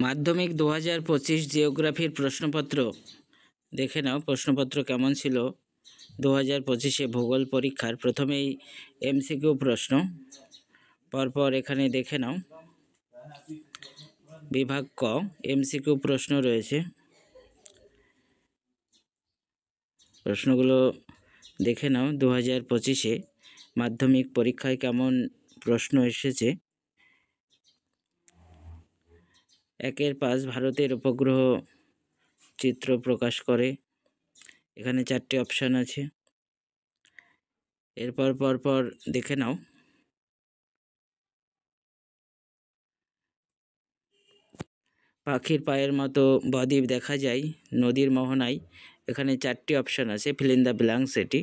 মাধ্যমিক 2025 জিওগ্রাফির প্রশ্নপত্র দেখে নাও। প্রশ্নপত্র কেমন ছিল 2025-এ ভূগোল পরীক্ষার। প্রথমেই এমসিকিউ প্রশ্ন, পরপর এখানে দেখে নাও। বিভাগ ক এমসিকিউ প্রশ্ন রয়েছে, প্রশ্নগুলো দেখে নাও। 2025-এ মাধ্যমিক পরীক্ষায় কেমন প্রশ্ন এসেছে। 1-5 ভারতের উপগ্রহ চিত্র প্রকাশ করে। এখানে 4টি অপশান আছে। এরপর পরপর দেখে নাও। পাখির পায়ের মতো বদ্বীপ দেখা যায় নদীর মোহনায়। এখানে 4টি অপশান আছে, ফিল ইন দ্য ব্ল্যাঙ্কস। এটি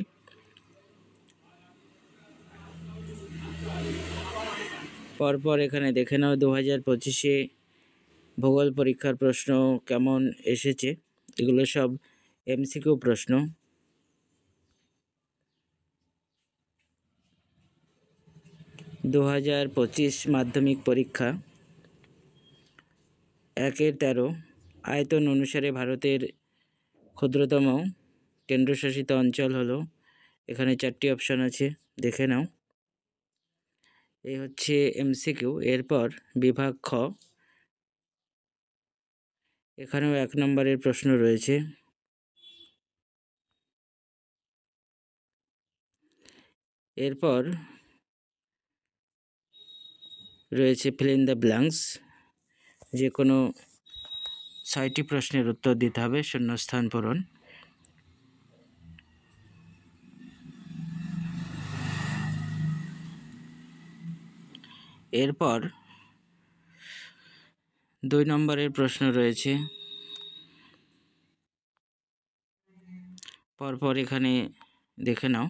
পরপর এখানে দেখে নাও 2025-এ ভূগোল পরীক্ষার প্রশ্ন কেমন এসেছে। এগুলো সব এমসিকিউ প্রশ্ন। মাধ্যমিক পরীক্ষা 1-13 আয়তন অনুসারে ভারতের ক্ষুদ্রতম কেন্দ্রশাসিত অঞ্চল হলো। এখানে 4টি অপশান আছে, দেখে নাও। এই হচ্ছে এমসিকিউ। এরপর বিভাগ খ, এখানেও 1 নম্বরের প্রশ্ন রয়েছে। এরপর রয়েছে ফিল ইন দ্য ব্ল্যাঙ্কস। যে কোনো 6টি প্রশ্নের উত্তর দিতে হবে, শূন্যস্থান পূরণ। এরপর 2 নম্বরের প্রশ্ন রয়েছে, পরপর এখানে দেখে নাও।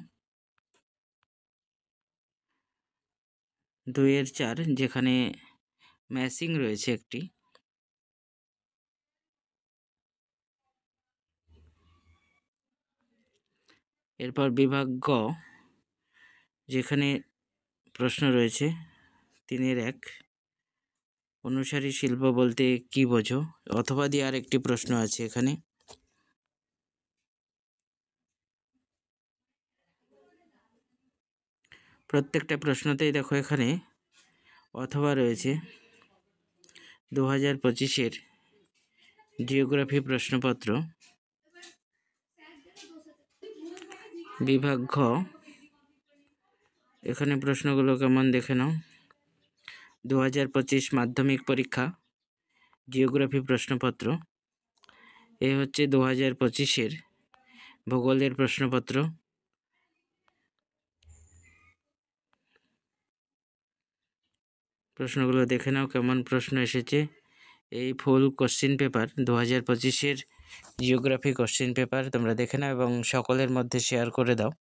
2-4 যেখানে ম্যাচিং রয়েছে একটি। এরপর বিভাগ গ, যেখানে প্রশ্ন রয়েছে 3-1 অনুসারী শিল্প বলতে কি বোঝো, অথবা দিয়ে আর একটি প্রশ্ন আছে এখানে। প্রত্যেকটা প্রশ্নতেই দেখো এখানে অথবা রয়েছে। 2025-এর জিওগ্রাফি প্রশ্নপত্র বিভাগ ঘ, এখানে প্রশ্নগুলো কেমন দেখে নাও। 2025 মাধ্যমিক পরীক্ষা জিওগ্রাফি প্রশ্নপত্র। এ হচ্ছে 2025-এর ভূগোলের প্রশ্নপত্র। প্রশ্নগুলো দেখে নাও কেমন প্রশ্ন এসেছে। এই ফুল কোশ্চেন পেপার 2025-এর জিওগ্রাফি কোশ্চেন পেপার তোমরা দেখে নাও এবং সকলের মধ্যে শেয়ার করে দাও।